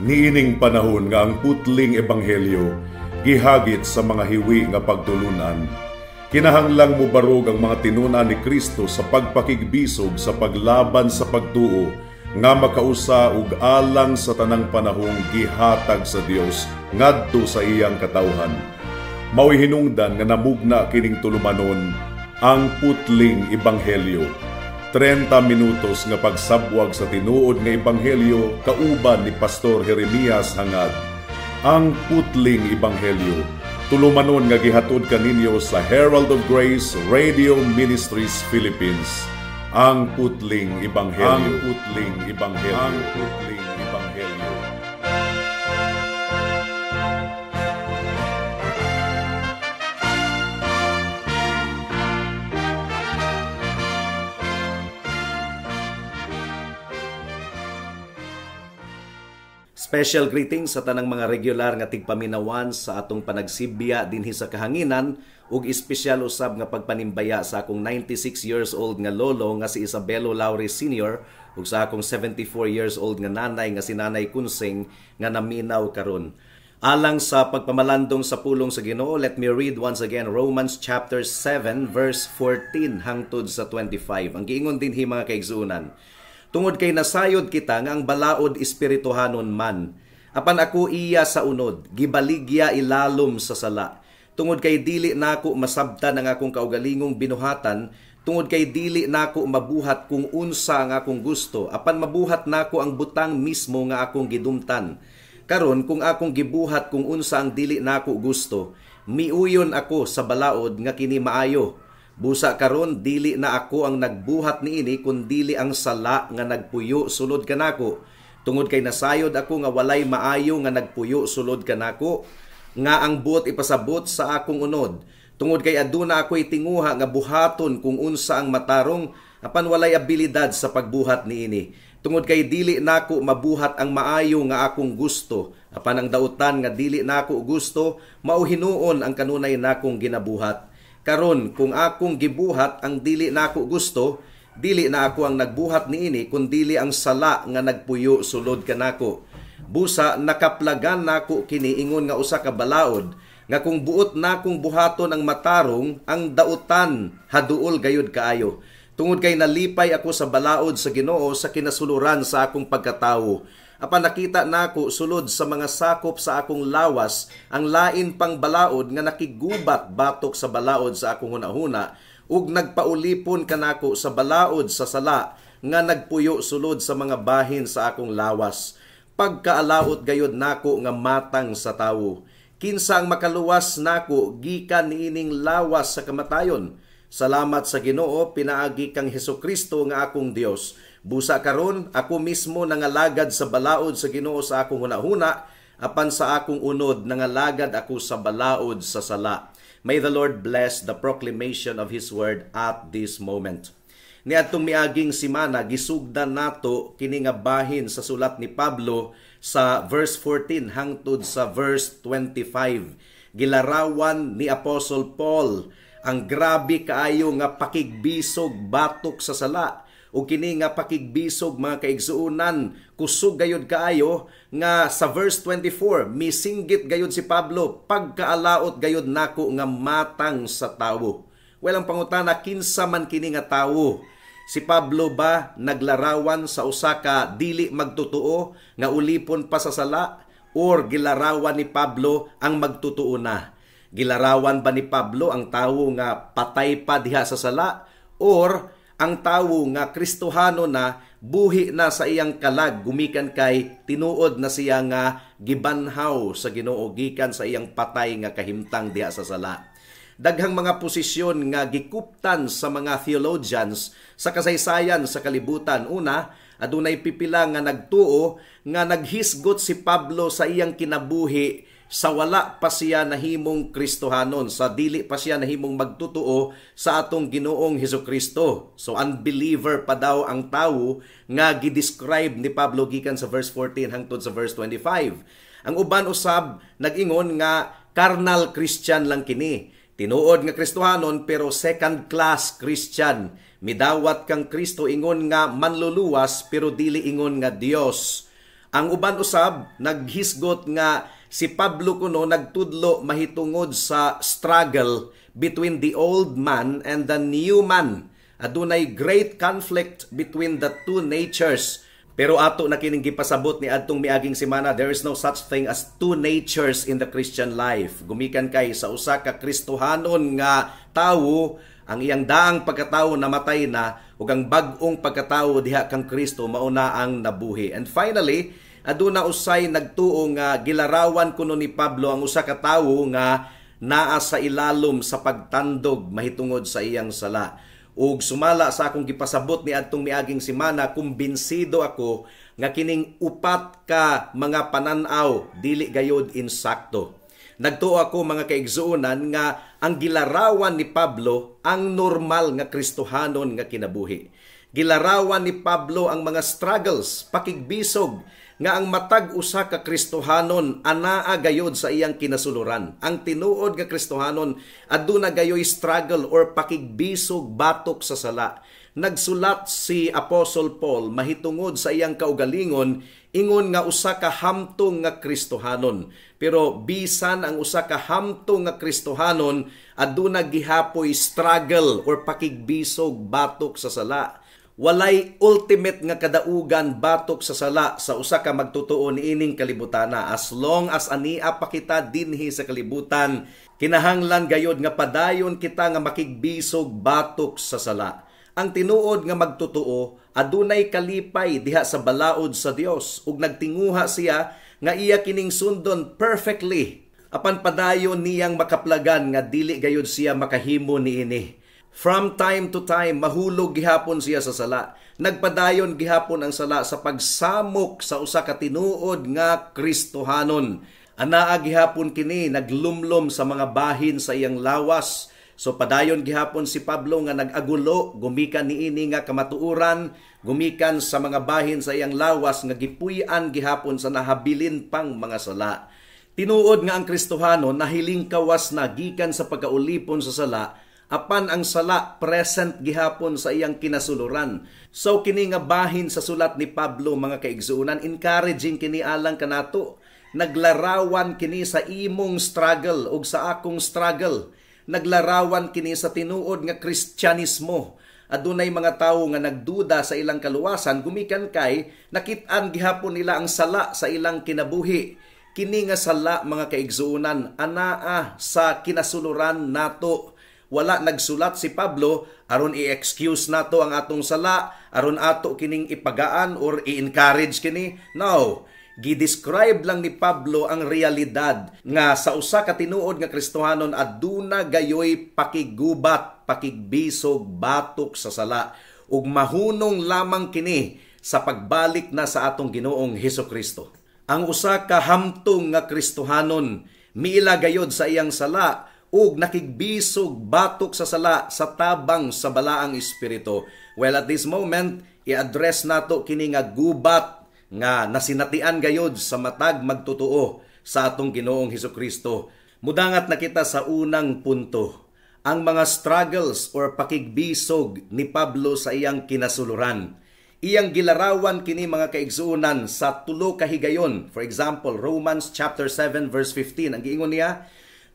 Niining panahon nga ang putling ebanghelyo gihagit sa mga hiwi nga pagtulunan. Kinahanglang mo barog ang mga tinunan ni Kristo sa pagpakigbisog sa paglaban sa pagtuo nga makausa ug alang sa tanang panahong gihatag sa Dios ngadto sa iyang katawhan. Mao'y hinungdan nga namugna kining tulumanon ang putling ebanghelyo. 30 minutos nga pagsabwag sa tinuod nga ebanghelyo kauban ni Pastor Jeremias hangad. Ang putling ebanghelyo tulumanon nga gihatod kaninyo sa Herald of Grace Radio Ministries Philippines. Ang putling ebanghelyo. Ang putling ebanghelyo. Ang putling ebanghelyo. Special greetings sa tanang mga regular nga tigpaminawan sa atong panagsibya dinhi sa kahanginan ug espesyal usab nga pagpanimbaya sa akong 96 years old nga lolo nga si Isabelo Laure Sr. ug sa akong 74 years old nga nanay nga si Nanay Kunsing nga naminaw karon. Alang sa pagpamalandong sa pulong sa Ginoo, let me read once again Romans chapter 7 verse 14 hangtod sa 25. Ang giingon dinhi mga kaigsuonan. Tungod kay nasayod kita nga ang balaod espirituhanon man. Apan ako iya sa unod, gibaligya ilalom sa sala. Tungod kay dili nako masabtan ang akong kaugalingong binuhatan, tungod kay dili nako mabuhat kung unsa ang akong gusto, apan mabuhat nako ang butang mismo nga akong gidumtan. Karon kung akong gibuhat kung unsa ang dili nako gusto, miuyon ako sa balaod nga kini maayo. Busa karon dili na ako ang nagbuhat niini kundi ang sala nga nagpuyo sulod kanako. Tungod kay nasayod ako nga walay maayo nga nagpuyo sulod kanako, nga ang buot ipasabot sa akong unod. Tungod kay aduna ako'y tinguha nga buhaton kung unsa ang matarong, apan walay abilidad sa pagbuhat niini. Tungod kay dili nako mabuhat ang maayo nga akong gusto, apan ang dautan nga dili nako gusto, mao hinuon ang kanunay nakong ginabuhat. Karon kung akong gibuhat ang dili nako gusto, dili na ako ang nagbuhat niini kundi ang sala nga nagpuyo sulod kanako. Busa nakaplagan nako kini ingon nga usa ka balaod nga kung buot nakong buhaton ang matarong, ang dautan haduol gayud kaayo. Tungod kay nalipay ako sa balaod sa Ginoo sa kinasuluran sa akong pagkatawo. Apan nakita nako sulod sa mga sakop sa akong lawas ang lain pang balaod nga nakigubat batok sa balaod sa akong hunahuna ug nagpaulipon kanako sa balaod sa sala nga nagpuyo sulod sa mga bahin sa akong lawas. Pagkaalaot gayud nako nga matang sa tawo. Kinsa ang makaluwas nako gikan niining lawas sa kamatayon. Salamat sa Ginoo pinaagi kang Hesukristo nga akong Dios. Busa karon ako mismo nangalagad sa balaod sa Ginoo sa akong hunahuna, apan sa akong unod nangalagad ako sa balaod sa sala. May the Lord bless the proclamation of His word at this moment. Niadtong miaging simana gisugdan nato kini nga bahin sa sulat ni Pablo sa verse 14 hangtod sa verse 25. Gilarawan ni Apostle Paul ang grabe kaayo nga pakigbisog batok sa sala. O kini nga pakigbisog mga kaigsuunan, kusog gayud kaayo nga sa verse 24, misinggit gayud si Pablo, pagkaalaot gayud nako nga matang sa tawo. Walang pangutana, kinsa man kini nga tawo. Si Pablo ba naglarawan sa usa ka dili magtutuo nga ulipon pa sa sala, or gilarawan ni Pablo ang magtutuo na? Gilarawan ba ni Pablo ang tawo nga patay pa diha sa sala, or ang tawo nga Kristohano na buhi na sa iyang kalag gumikan kay tinuod na siya nga gibanhaw sa Ginoo gikan sa iyang patay nga kahimtang diha sa sala. Daghang mga posisyon nga gikuptan sa mga theologians sa kasaysayan sa kalibutan. Una, adunay pipila nga nagtuo nga naghisgot si Pablo sa iyang kinabuhi sa wala pa siya nahimong Kristohanon, sa dili pa siya nahimong magtutuo sa atong Ginoong Hesukristo. So unbeliever pa daw ang tawo nga gidescribe ni Pablo gikan sa verse 14 hangtod sa verse 25. Ang uban usab nag-ingon nga carnal Christian lang kini. Tinuod nga Kristohanon pero second class Christian. Midawat kang Kristo ingon nga manluluwas pero dili ingon nga Dios. Ang uban usab naghisgot nga si Pablo kuno nagtudlo mahitungod sa struggle between the old man and the new man. Adunay great conflict between the two natures. Pero ato na kining gipasabot ni adtong miaging semana, there is no such thing as two natures in the Christian life. Gumikan kay sa usa ka Kristohanon nga tawo, ang iyang daang pagkatawo namatay na ug ang bag-ong pagkatawo diha kang Kristo mauna ang nabuhi. And finally, aduna usay nagtuo nga gilarawan kuno ni Pablo ang usa ka tawo nga naa sa ilalom sa pagtandog mahitungod sa iyang sala. Ug sumala sa akong gipasabot ni adtong miaging semana, kumbinsido ako nga kining upat ka mga pananaw dili gayud insakto. Nagtuo ako mga kaigsuonan nga ang gilarawan ni Pablo ang normal nga Kristohanon nga kinabuhi. Gilarawan ni Pablo ang mga struggles, pakigbisog nga ang matag usa ka Kristohanon anaa gayod sa iyang kinasuluran. Ang tinuod nga Kristohanon aduna gayoy struggle or pakigbisog batok sa sala. Nagsulat si Apostle Paul mahitungod sa iyang kaugalingon ingon nga usa ka hamtong nga Kristohanon. Pero bisan ang usa ka hamtong nga Kristohanon aduna gihapoy struggle or pakigbisog batok sa sala. Walay ultimate nga kadaugan batok sa sala sa usa ka magtutuo niining kalibutana. As long as ania pa kita dinhi sa kalibutan, kinahanglan gayod nga padayon kita nga makigbisog batok sa sala. Ang tinuod nga magtutuo adunay kalipay diha sa balaod sa Dios ug nagtinguha siya nga iya kining sundon perfectly. Apan padayon niyang makaplagan nga dili gayud siya makahimo niini. From time to time, mahulog gihapon siya sa sala. Nagpadayon gihapon ang sala sa pagsamok sa usa ka tinuod nga Kristohanon. Anaa gihapon kini naglumlom sa mga bahin sa iyang lawas. So padayon gihapon si Pablo nga nagagulo, gumikan niini nga kamatuoran, gumikan sa mga bahin sa iyang lawas nga gipuy-an gihapon sa nahabilin pang mga sala. Tinuod nga ang Kristohanon nahiling kawas na gikan sa pagkaulipon sa sala, apan ang sala present gihapon sa iyang kinasuluran. So kini nga bahin sa sulat ni Pablo mga kaigsuonan, encouraging kini alang kanato. Naglarawan kini sa imong struggle ug sa akong struggle. Naglarawan kini sa tinuod nga Kristyanismo. Adunay mga tawo nga nagduda sa ilang kaluwasan gumikan kay nakit-an gihapon nila ang sala sa ilang kinabuhi. Kini nga sala mga kaigsuonan anaa sa kinasuluran nato. Wala nagsulat si Pablo aron i-excuse nato ang atong sala, aron ato kining ipagaan or i-encourage kini. No, gidescribe lang ni Pablo ang realidad nga sa usa ka tinuod nga Kristohanon aduna gayoy pakigubat, pakigbisog batok sa sala ug mahunong lamang kini sa pagbalik na sa atong Ginoong Hesukristo. Ang usa ka hamtong nga Kristohanon miila gayod sa iyang sala ug nakigbisog batok sa sala sa tabang sa balaang espiritu. Well, at this moment, i-address nato kini nga gubat nga nasinatian gayod sa matag magtutuo sa atong Ginoong Hesukristo. Mudangat na kita sa unang punto, ang mga struggles or pakigbisog ni Pablo sa iyang kinasuluran. Iyang gilarawan kini mga kaigsuonan sa tulo ka higayon. For example, Romans chapter 7 verse 15. Ang giingon niya,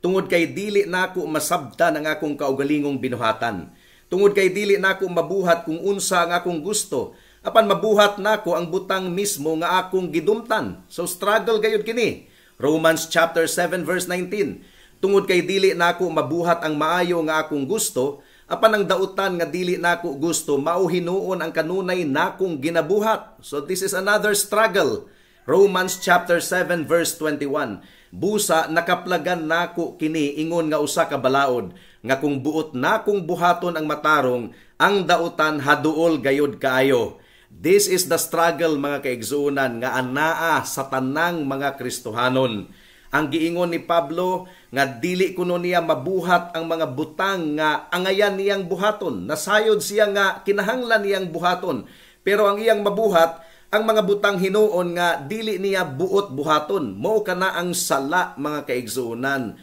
tungod kay dili nako masabtan ang akong kaugalingong binuhatan. Tungod kay dili nako mabuhat kung unsa ang akong gusto. Apan mabuhat nako ang butang mismo nga akong gidumtan. So struggle gayud kini. Romans chapter 7 verse 19. Tungod kay dili nako mabuhat ang maayo nga akong gusto, apan ang dautan nga dili nako gusto mao hinuon ang kanunay nakong ginabuhat. So this is another struggle. Romans chapter 7 verse 21. Busa nakaplagan nako kini ingon nga usa ka balaod nga kung buot nakong buhaton ang matarong ang dautan haduol gayud kaayo. This is the struggle mga kaigsuonan nga anaa sa tanang mga Kristohanon. Ang giingon ni Pablo nga dili kuno niya mabuhat ang mga butang nga angayan niyang buhaton. Nasayod siya nga kinahanglan niyang buhaton. Pero ang iyang mabuhat ang mga butang hinuon nga dili niya buot buhaton. Mao kana ang sala mga kaigsuonan.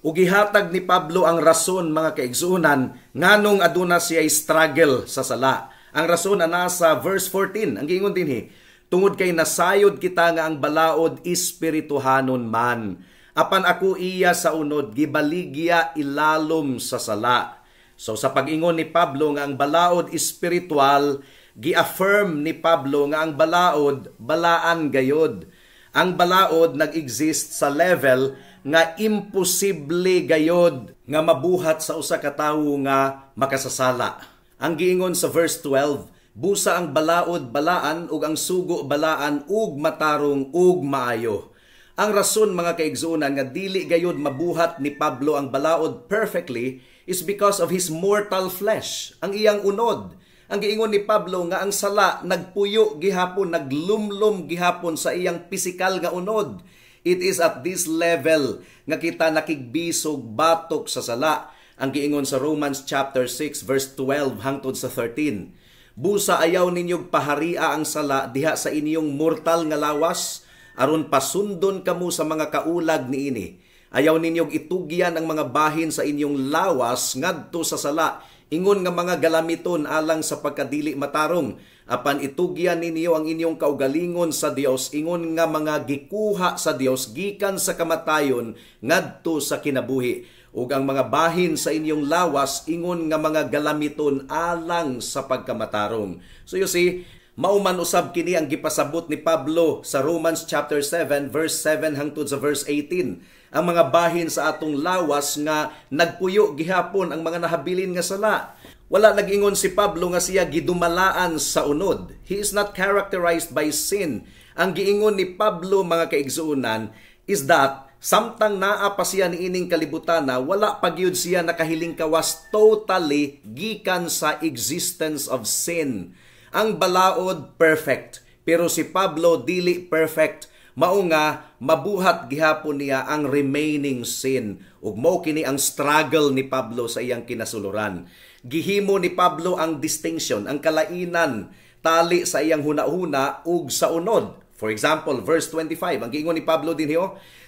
Ug gihatag ni Pablo ang rason mga kaigsuonan nganong aduna siya struggle sa sala. Ang rason na nasa verse 14. Ang giingon dinhi, Tungod kay nasayod kita nga ang balaod espirituhanon man. Apan ako iya sa unod, gibaligya ilalom sa sala. So sa pag-ingon ni Pablo nga ang balaod espiritual, gi-affirm ni Pablo nga ang balaod, balaan gayod. Ang balaod nag-exist sa level nga imposible gayod nga mabuhat sa usa ka tawo nga makasasala. Ang giingon sa verse 12, busa ang balaod balaan ug ang sugo balaan ug matarong ug maayo. Ang rason mga kaigsuonan nga dili gayod mabuhat ni Pablo ang balaod perfectly is because of his mortal flesh, ang iyang unod. Ang giingon ni Pablo nga ang sala nagpuyo gihapon, naglumlom gihapon sa iyang pisikal nga unod. It is at this level nga kita nakigbisog batok sa sala. Ang giingon sa Romans chapter 6 verse 12 hangtod sa 13. Busa ayaw ninyog paharia ang sala diha sa inyong mortal nga lawas, aron pasundon kamo sa mga kaulag niini. Ayaw ninyog itugyan ang mga bahin sa inyong lawas ngadto sa sala, ingon nga mga galamiton alang sa pagkadili matarong. Apan itugyan ninyo ang inyong kaugalingon sa Dios, ingon nga mga gikuha sa Dios gikan sa kamatayon ngadto sa kinabuhi. Ug ang mga bahin sa inyong lawas, ingon nga mga galamiton alang sa pagkamatarong. So you see, mauman usab kini ang gipasabot ni Pablo sa Romans chapter 7 verse 7 hangtod sa verse 18. Ang mga bahin sa atong lawas nga nagpuyo gihapon ang mga nahabilin nga sala. Wala nag-ingon si Pablo nga siya gidumalaan sa unod. He is not characterized by sin. Ang giingon ni Pablo mga kaigsuonan is that samtang naa pa siya niining kalibutan na wala pa gyud siya nakahiling kawas totally gikan sa existence of sin. Ang balaod perfect, pero si Pablo dili perfect. Mao nga mabuhat gihapon niya ang remaining sin. Ug mao kini ang struggle ni Pablo sa iyang kinasuluran. Gihimo ni Pablo ang distinction, ang kalainan tali sa iyang hunahuna ug sa unod. For example, verse 25, ang giingon ni Pablo dinhi,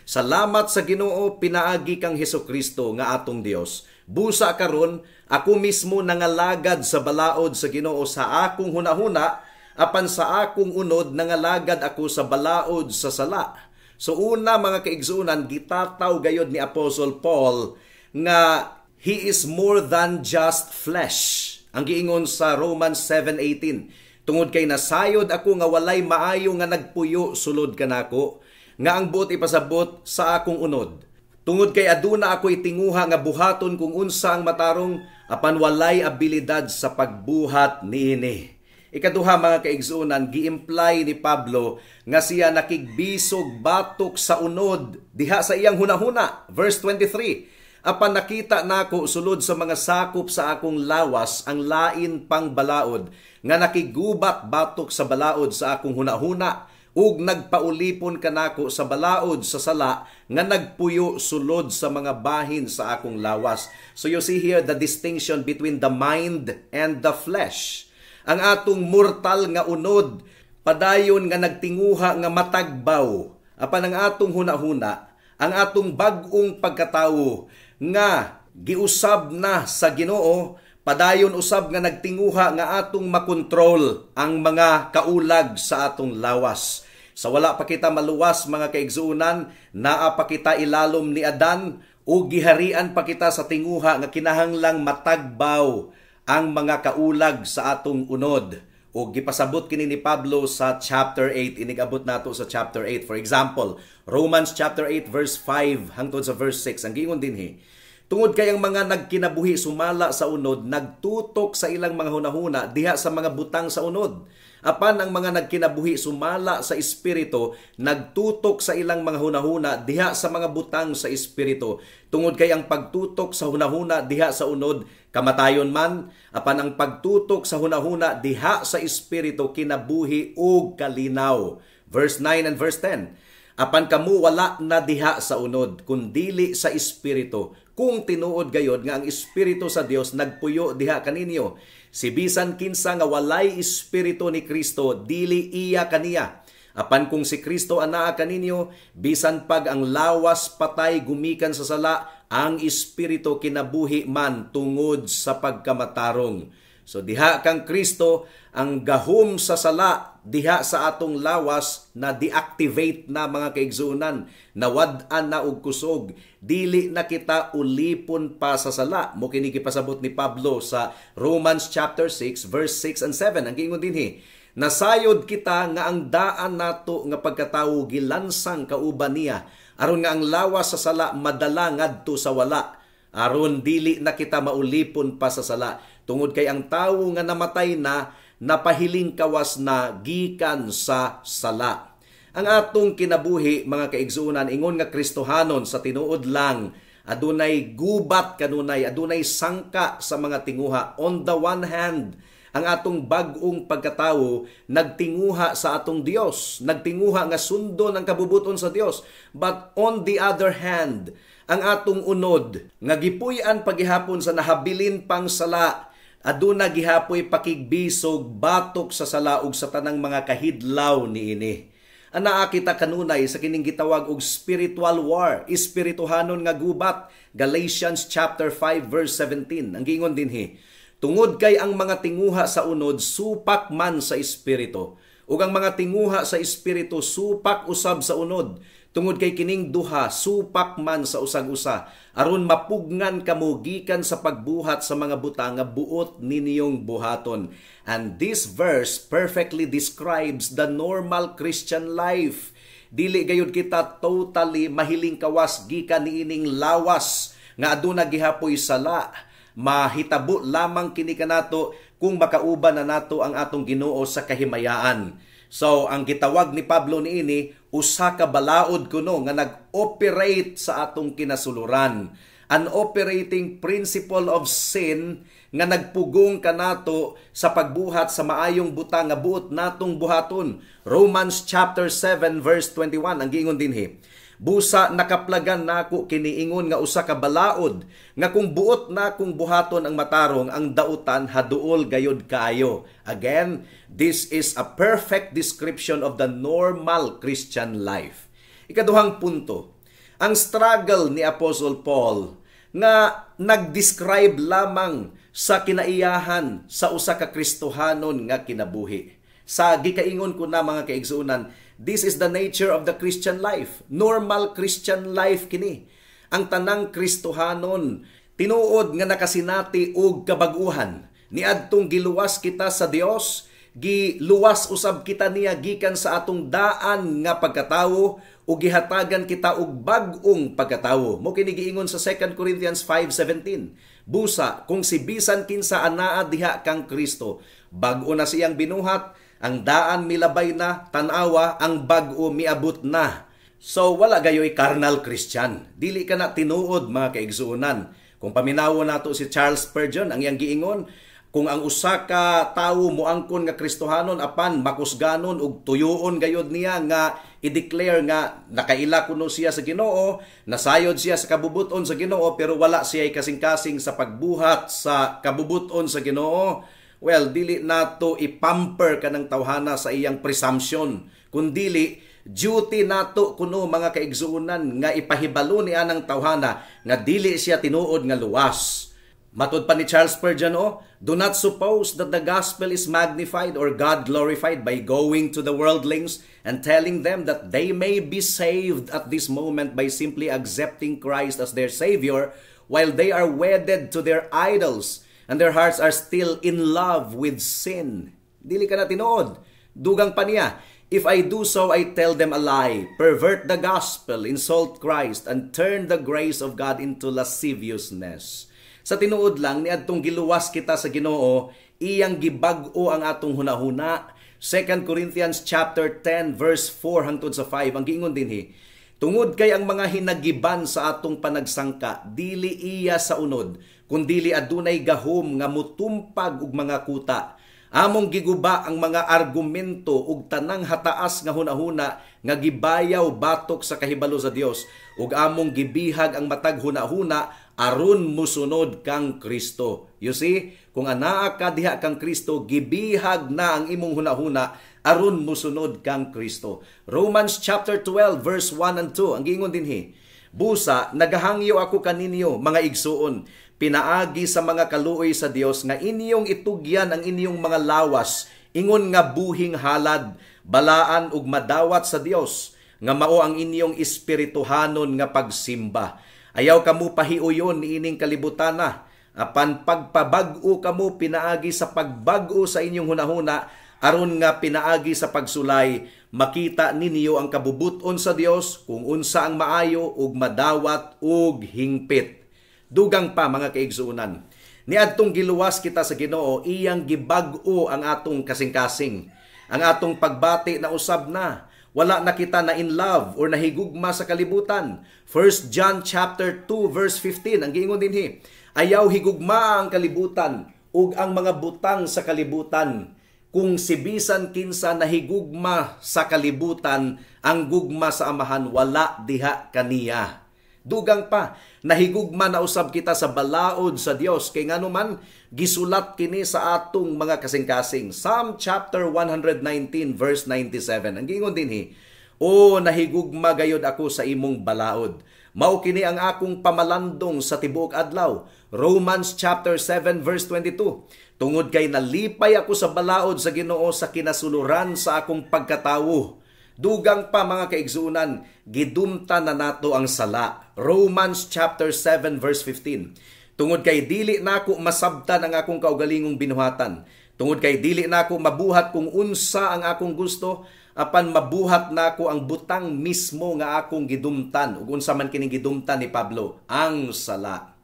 salamat sa Ginoo pinaagi kang Hesukristo nga atong Dios. Busa karon ako mismo nangalagad sa balaod sa Ginoo sa akong hunahuna, apan sa akong unod nangalagad ako sa balaod sa sala. So una mga kaigsuonan, gitataw gayod ni Apostle Paul nga he is more than just flesh. Ang giingon sa Romans 7:18, tungod kay nasayod ako nga walay maayo nga nagpuyo sulod kanako, nga ang buot ipasabot sa akong unod. Tungod kay aduna ako itinguha nga buhaton kung unsa ang matarong, apan walay abilidad sa pagbuhat niini. Ikaduha mga kaigsuonan, gi-imply ni Pablo nga siya nakigbisog batok sa unod diha sa iyang hunahuna. Verse 23, apan nakita nako sulod sa mga sakop sa akong lawas ang lain pang balaod, nga nakigubat batok sa balaod sa akong hunahuna, ug nagpaulipon kanako sa balaod sa sala nga nagpuyo sulod sa mga bahin sa akong lawas. So you see here the distinction between the mind and the flesh. Ang atong mortal nga unod, padayon nga nagtinguha nga matagbaw. Apan ang atong hunahuna, ang atong bag-ong pagkatawo nga giusab na sa Ginoo, padayon usab nga nagtinguha nga atong makontrol ang mga kaulag sa atong lawas. Sa wala pa kita maluwas mga kaigsuonan, naa pa kita ilalom ni Adan, o giharian pa kita sa tinguha nga kinahanglang matagbaw ang mga kaulag sa atong unod. O gipasabot kini ni Pablo sa chapter 8, inigabot nato sa chapter 8. For example, Romans chapter 8 verse 5 hangtod sa verse 6. Ang giingon dinhi, tungod kay ang mga nagkinabuhi sumala sa unod, nagtutok sa ilang mga hunahuna diha sa mga butang sa unod. Apan ang mga nagkinabuhi sumala sa espiritu, nagtutok sa ilang mga hunahuna diha sa mga butang sa espiritu. Tungod kay ang pagtutok sa hunahuna diha sa unod, kamatayon man, apan ang pagtutok sa hunahuna diha sa espiritu, kinabuhi ug kalinaw. Verse 9 and verse 10. Apan kamu wala na diha sa unod, kundili sa espiritu. Kung tinuod gayod nga ang espiritu sa Dios nagpuyo diha kaninyo. Si bisan kinsa nga walay espiritu ni Kristo, dili iya kaniya. Apan kung si Kristo anaa kaninyo, bisan pag ang lawas patay gumikan sa sala, ang espiritu kinabuhi man tungod sa pagkamatarong. So diha kang Kristo, ang gahom sa sala diha sa atong lawas na deactivate na mga kaigsuonan, nawad-an na og kusog, dili na kita ulipon pa sa sala. Mo kini gipasabot ni Pablo sa Romans chapter 6 verse 6 and 7. Ang giingon dinhi, nasayod kita nga ang daan nato nga pagkatawo gilansang kauban niya, aron nga ang lawas sa sala madala ngadto sa wala, aron dili na kita maulipon pa sa sala. Tungod kay ang tawo nga namatay na, napahiling kawas na gikan sa sala. Ang atong kinabuhi, mga kaigsuonan, ingon nga Kristohanon sa tinuod lang, adunay gubat kanunay, adunay sangka sa mga tinguha. On the one hand, ang atong bag-ong pagkatawo nagtinguha sa atong Dios, nagtinguha nga sundon ang kabubuton sa Dios. But on the other hand, ang atong unod nga gipuy-an paghihapon sa nahabilin pang sala, aduna gihapoy pakigbisog batok sa sala ug sa tanang mga kahidlaw niini. Anaa kita kanunay sa kining gitawag og spiritual war, espirituhanon nga gubat. Galatians chapter 5 verse 17. Ang giingon dinhi, tungod kay ang mga tinguha sa unod supak man sa espiritu, ug ang mga tinguha sa espiritu supak usab sa unod. Tungod kay kining duha supak man sa usag-usa, aron mapugnan kamo gikan sa pagbuhat sa mga butang nga buot ninyong buhaton. And this verse perfectly describes the normal Christian life. Dili gayud kita totally mahiling kawas gikan niining lawas nga aduna gihapoy sala. Mahitabo lamang kini kanato kung makauban na nato ang atong Ginoo sa kahimayaan. So, ang gitawag ni Pablo niini, usa ka balaod kuno nga nag-operate sa atong kinasuluran. An operating principle of sin nga nagpugong kanato sa pagbuhat sa maayong butang nga buot natong buhaton. Romans chapter 7 verse 21 ang giingon dinhi, busa nakaplagan nako kiniingon nga usa ka balaod nga kung buot na kung buhaton ang matarong, ang dautan haduol gayod kayo. Again, this is a perfect description of the normal Christian life. Ikaduhang punto, ang struggle ni Apostle Paul nga nag-describe lamang sa kinaiyahan sa usa ka Kristohanon nga kinabuhi. Sa gikaingon ko na mga kaigsuonan, this is the nature of the Christian life. Normal Christian life kini. Ang tanang Kristohanon tinuod nga nakasinati og kabag-uhan. Niadtong giluwas kita sa Dios, giluwas usab kita niya gikan sa atong daan nga pagkatawo ug gihatagan kita og bag-ong pagkatawo. Mo kini giingon sa 2 Corinthians 5:17. Busa kung si bisan kinsa anaa diha kang Kristo, bag-o na siyang binuhat, ang daan milabay na, tanawa, ang bag-o miabot na. So, wala gayoy carnal Christian. Dili ka na tinuod, mga kaigsuonan. Kung paminawo nato si Charles Spurgeon, ang iyang giingon, kung ang usa ka tawo moangkon nga Kristohanon apan makusganon ug tuyoon gayod niya nga i-declare nga nakaila kuno siya sa Ginoo, nasayod siya sa kabubuton sa Ginoo, pero wala siya kasing-kasing sa pagbuhat sa kabubuton sa Ginoo, well, dili nato ipamper kanang tawhana sa iyang presumption, kundili duty nato kuno mga kaigsuonan nga ipahibalo ni anang tawhana nga dili siya tinuod nga luwas. Matud pa ni Charles Spurgeon, do not suppose that the gospel is magnified or God glorified by going to the worldlings and telling them that they may be saved at this moment by simply accepting Christ as their Savior while they are wedded to their idols and their hearts are still in love with sin. Dili ka na tinuod. Dugang pa niya, if I do so, I tell them a lie, pervert the gospel, insult Christ, and turn the grace of God into lasciviousness. Sa tinuod lang, niadtong giluwas kita sa Ginoo, iyang gibag-o ang atong hunahuna. 2 Corinthians chapter 10 verse 4 hangtod sa 5, ang giingon dinhi, tungod kay ang mga hinagiban sa atong panagsangka, dili iya sa unod, kundili adunay gahom nga mutumpag og mga kuta. Among giguba ang mga argumento ug tanang hataas nga hunahuna nga gibayaw batok sa kahibalo sa Dios, ug among gibihag ang matag hunahuna aron musunod kang Kristo. You see, kung anaa ka diha kang Kristo, gibihag na ang imong hunahuna aron musunod kang Kristo. Romans chapter 12 verse 1 and 2, ang giingon dinhi, busa nagahangyo ako kaninyo mga igsuon, pinaagi sa mga kaluoy sa Dios nga inyong itugyan ang inyong mga lawas, ingon nga buhing halad, balaan ug madawat sa Dios, nga mao ang inyong espirituhanon nga pagsimba. Ayaw kamo pahiuyon niining kalibutana, apan pagpabag-o kamo pinaagi sa pagbag-o sa inyong hunahuna, aron nga pinaagi sa pagsulay, makita ninyo ang kabubuton sa Dios kung unsa ang maayo ug madawat ug hingpit. Dugang pa mga kaigsuonan, niadtong giluwas kita sa Ginoo, iyang gibag-o ang atong kasing-kasing. Ang atong pagbati na usab na. Wala na kita na in love or nahigugma sa kalibutan. 1 John chapter 2 verse 15 ang giingon dinhi, ayaw higugma ang kalibutan ug ang mga butang sa kalibutan. Kung si bisan kinsa nahigugma sa kalibutan, ang gugma sa Amahan wala diha kaniya. Dugang pa, nahigugma na usab kita sa balaod sa Dios, kay nganuman gisulat kini sa atong mga kasing-kasing. Psalm chapter 119 verse 97. Ang giingon dinhi, o nahigugma gayod ako sa imong balaod. Mao kini ang akong pamalandong sa tibuok adlaw. Romans chapter 7 verse 22. Tungod kay nalipay ako sa balaod sa Ginoo sa kinasuluran sa akong pagkatawo. Dugang pa mga kaigsuunan, gidumta na nato ang sala. Romans chapter 7 verse 15. Tungod kay dili nako masabtan ang akong kaugalingong binuhatan. Tungod kay dili nako mabuhat kung unsa ang akong gusto, apan mabuhat nako ang butang mismo nga akong gidumtan. Ug unsa man kining gidumtan ni Pablo, ang sala.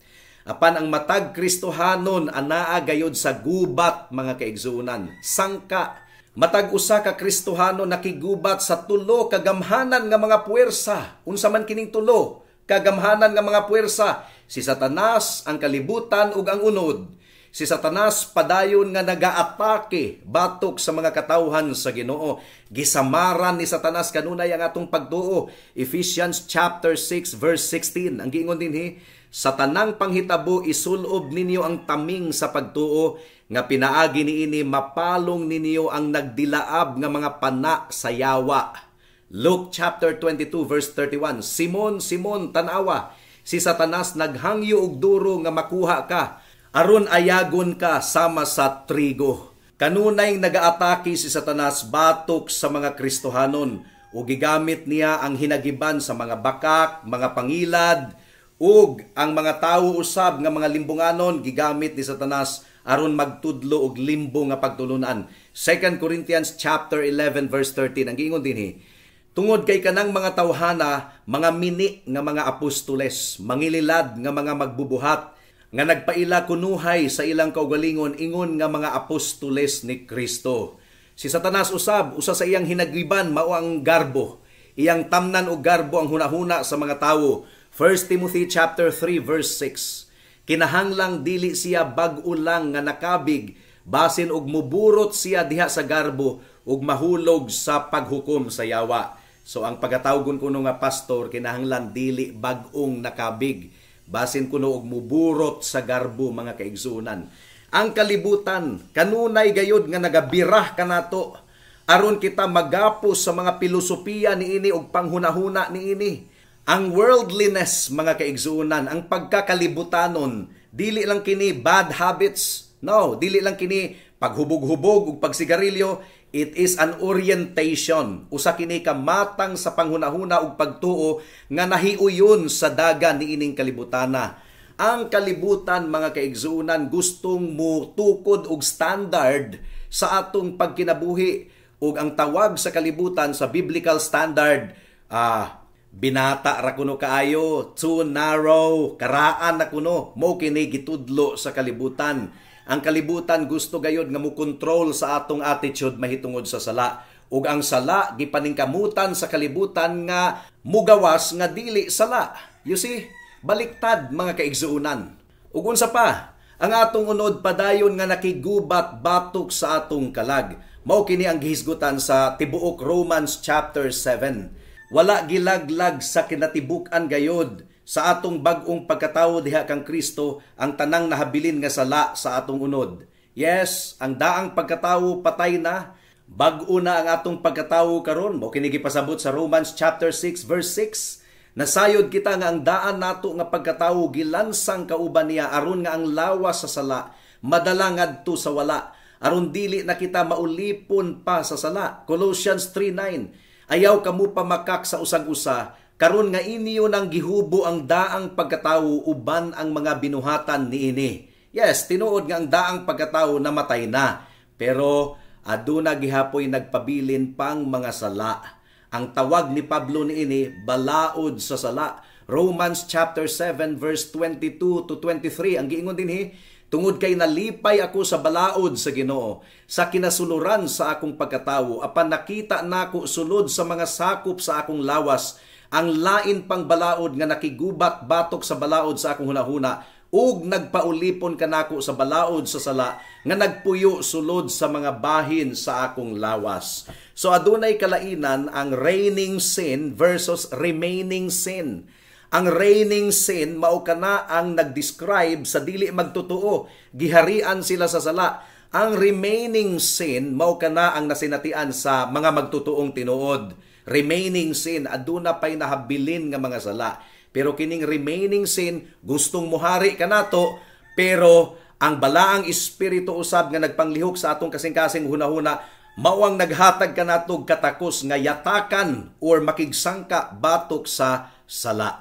Apan ang matag Kristohanon anaa gayod sa gubat mga kaigsuunan. Sangka matag usa ka Kristohano nakigubat sa tulo kagamhanan nga mga puwersa. Unsa man kining tulo kagamhanan nga mga puwersa? Si Satanas, ang kalibutan ug ang unod. Si Satanas padayon nga nagaatake batok sa mga katawhan sa Ginoo. Gisamaran ni Satanas kanunay ang atong pagtuo. Ephesians chapter 6 verse 16. Ang giingon dinhi, sa tanang panghitabo isulob ninyo ang taming sa pagtuo, nga pinaagi niini mapalong ninyo ang nagdilaab nga mga pana sa yawa. Luke chapter 22 verse 31. Simon, Simon, tanawa, si Satanas naghangyo og duro nga makuha ka, aron ayagon ka sama sa trigo. Kanunay nagaatake si Satanas batok sa mga Kristohanon, o gigamit niya ang hinagiban sa mga bakak, mga pangilad, ug ang mga tawo usab nga mga limbunganon gigamit ni Satanas aron magtudlo og limbo nga pagtulunan. 2 Corinthians chapter 11 verse 13 ang giingon dinhi, tungod kay kanang mga tawhana mga mini nga mga apostoles, mangililad nga mga magbubuhat, nga nagpaila kunuhay sa ilang kaugalingon ingon nga mga apostoles ni Kristo. Si Satanas usab, usa sa iyang hinagiban mao ang garbo. Iyang tamnan og garbo ang hunahuna sa mga tawo. 1 Timothy chapter 3 verse 6. Kinahanglang dili siya bag-o lang nga nakabig, basin og muburot siya diha sa garbo ug mahulog sa paghukom sa yawa. So ang pagatawgon kuno nga pastor, kinahanglan dili bag-ong nakabig, basin kuno og muburot sa garbo mga kaigsunan. Ang kalibutan kanunay gayud nga nagabirah kanato aron kita magapos sa mga pilosopiya niini og panghunahuna niini. Ang worldliness mga kaigsuunan, ang pagkakalibutanon, dili lang kini bad habits. No, dili lang kini paghubog-hubog ug pagsigarilyo. It is an orientation. Usa kini ka matang sa panghunahuna ug pagtuo nga nahiuyon sa daga niining kalibutana. Ang kalibutan mga kaigsuunan gustong mutukod og standard sa atong pagkinabuhi, ug ang tawag sa kalibutan sa biblical standard, binata ra kuno kaayo, too narrow, karaan na kuno, mo kini gitudlo sa kalibutan. Ang kalibutan gusto gayod nga mo control sa atong attitude mahitungod sa sala. Ug ang sala gipaningkamutan sa kalibutan nga mugawas nga dili sala. You see, baliktad mga kaigsuunan. Ug unsa pa, ang atong unod padayon nga nakigubat batok sa atong kalag. Mao kini ang gihisgutan sa tibuok Romans chapter 7. Wala gilaglag sa kinatibuk-an gayod sa atong bag-ong pagkatawo diha kang Kristo ang tanang nahabilin nga sala sa atong unod. Yes, ang daang pagkatawo patay na, bag-o na ang atong pagkatawo karon. Mao kini gipasabot sa Romans chapter 6 verse 6. Nasayod kita nga ang daan nato nga pagkatawo gilansang kauban niya aron nga ang lawas sa sala madala ngadto sa wala. aron dili na kita maulipon pa sa sala. Colossians 3:9. Ayaw kamo pamakak sa usag-usa, karon nga inyo nang gihubo ang daang pagkatawo uban ang mga binuhatan niini. Yes, tinuod nga ang daang pagkatawo namatay na, pero aduna gihapoy nagpabilin pang mga sala. Ang tawag ni Pablo niini, balaod sa sala. Romans chapter 7 verse 22 to 23 ang giingon dinhi, tungod kay nalipay ako sa balaod sa Ginoo, sa kinasuluran sa akong pagkatawo, apan nakita nako sulod sa mga sakop sa akong lawas, ang lain pang balaod nga nakigubat batok sa balaod sa akong hunahuna, ug nagpaulipon kanako sa balaod sa sala, nga nagpuyo sulod sa mga bahin sa akong lawas. So adunay kalainan ang reigning sin versus remaining sin. Ang reigning sin mao kana ang nagdescribe sa dili magtotoo, giharian sila sa sala. Ang remaining sin mao kana ang nasinatian sa mga magtotoong tinuod. Remaining sin aduna pay nahabilin nga mga sala. Pero kining remaining sin gustong mohari kanato, pero ang balaang espiritu usab nga nagpanglihok sa atong kasing-kasing hunahuna mao ang naghatag kanato katakos nga yatakan or makigsangka batok sa sala.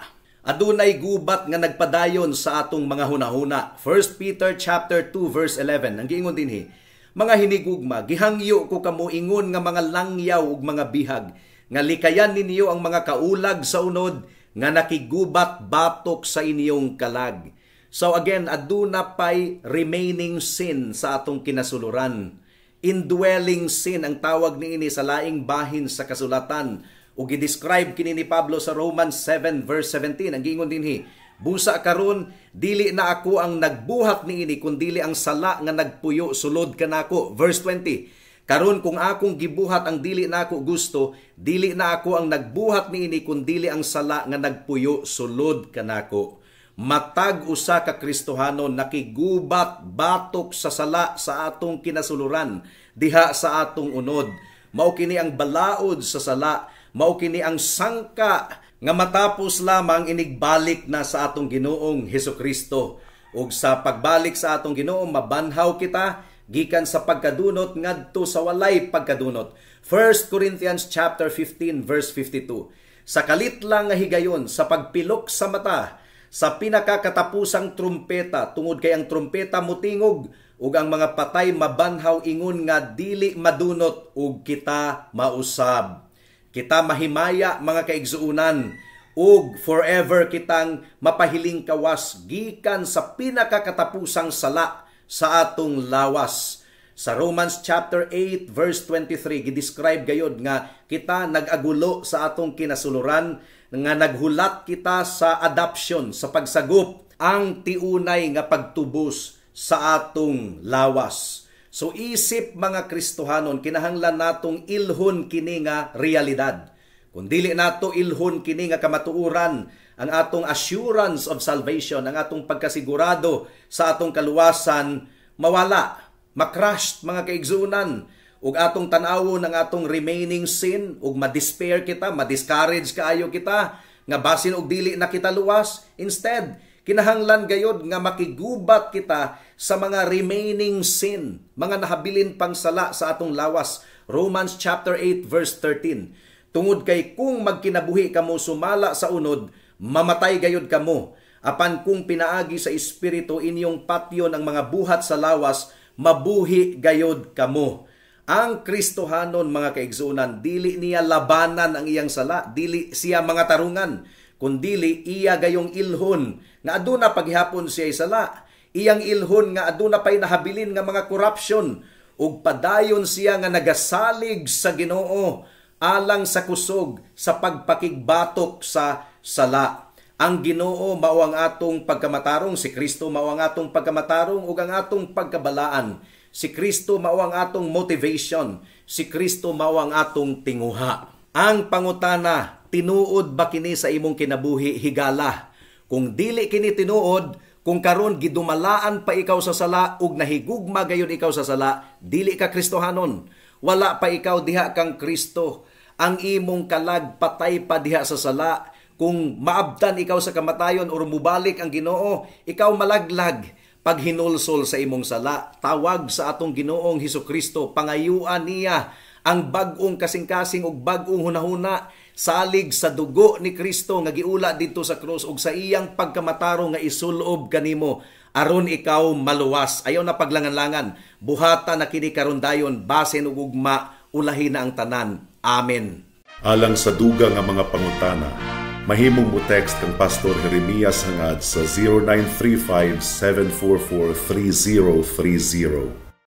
Adunay gubat nga nagpadayon sa atong mga hunahuna. 1 Peter chapter 2 verse 11. Ang giingon dinhi, mga hinigugma, gihangyo ko kamo ingon nga mga langyaw ug mga bihag, nga likayan ninyo ang mga kaulag sa unod nga nakigubat batok sa inyong kalag. So again, aduna pay remaining sin sa atong kinasuluran. Indwelling sin ang tawag niini sa laing bahin sa kasulatan. O gidescribe kini ni Pablo sa Romans 7 verse 17. Ang giingon dinhi, busa karon dili na ako ang nagbuhat niini kundi ang sala nga nagpuyo sulod kanako. Verse 20. Karon kung akong gibuhat ang dili na ako gusto, dili na ako ang nagbuhat niini kundi ang sala nga nagpuyo sulod kanako. Matag usa ka Kristohanon nakigubat batok sa sala sa atong kinasuluran diha sa atong unod. Mao kini ang balaod sa sala. Mao kini ang sangka nga matapos lamang inigbalik na sa atong Ginoong Hesukristo. Ug sa pagbalik sa atong Ginoo mabanhaw kita gikan sa pagkadunot ngadto sa walay pagkadunot. 1 Corinthians chapter 15 verse 52. Sa kalit lang nga higayon sa pagpilok sa mata sa pinakakatapusang trumpeta, tungod kay ang trumpeta mutingog ug ang mga patay mabanhaw ingon nga dili madunot ug kita mausab. Kita mahimaya mga kaigsuunan ug forever kitang mapahiling kawas gikan sa pinakakatapusang sala sa atong lawas. Sa Romans chapter 8 verse 23 gidescribe gayod nga kita nagagulo sa atong kinasuluran, nga naghulat kita sa adoption, sa pagsagop ang tiunay nga pagtubos sa atong lawas. So isip mga Kristohanon, kinahanglan natong ilhon kini nga realidad. Kung dili nato ilhon kini nga kamatuoran, ang atong assurance of salvation, ang atong pagkasigurado sa atong kaluwasan, mawala, makrashed mga kaigsunan, ug atong tan-awon ang atong remaining sin, ug ma-despair kita, ma-discourage kaayo kita, nga basin og dili na kita luwas. Instead, kinahanglan gayod nga makigubat kita sa mga remaining sin, mga nahabilin pang sala sa atong lawas. Romans chapter 8 verse 13. Tungod kay kung magkinabuhi kamo sumala sa unod, mamatay gayod kamo. Apan kung pinaagi sa espiritu inyong patyon ang mga buhat sa lawas, mabuhi gayod kamo. Ang Kristohanon mga kaigsunan, dili niya labanan ang iyang sala, dili siya mga tarungan, kundili iya gayong ilhon nga aduna paghihapon siya sala. Iyang ilhon nga aduna pay nahabilin nga mga corruption ug padayon siya nga nagasalig sa Ginoo alang sa kusog sa pagpakigbatok sa sala. Ang Ginoo mao ang atong pagkamatarong, si Kristo mao ang atong pagkamatarong ug ang atong pagkabalaan. Si Kristo mao ang atong motivation, si Kristo mao ang atong tinguha. Ang pangutana, tinuod ba kini sa imong kinabuhi higala? Kung dili kini tinuod, kung karon gidumalaan pa ikaw sa sala ug nahigugma gayud ikaw sa sala, dili ka Kristohanon. Wala pa ikaw diha kang Kristo. Ang imong kalag patay pa diha sa sala. Kung maabtan ikaw sa kamatayon o mubalik ang Ginoo, ikaw malaglag. paghinulsol sa imong sala, tawag sa atong Ginoong Hesukristo, pangayuan niya ang bag-ong kasing-kasing ug bag-ong hunahuna salig sa dugo ni Kristo nga giula didto sa krus ug sa iyang pagkamataro nga isulob kanimo aron ikaw maluwas. Ayaw na paglangan-langan, buhata na kini karon dayon, basin ug ugma, ulahin na ang tanan. Amen. Alang sa duga nga mga pangutana, mahimong mo text kang Pastor Jeremias hangad sa 0935-744-3030.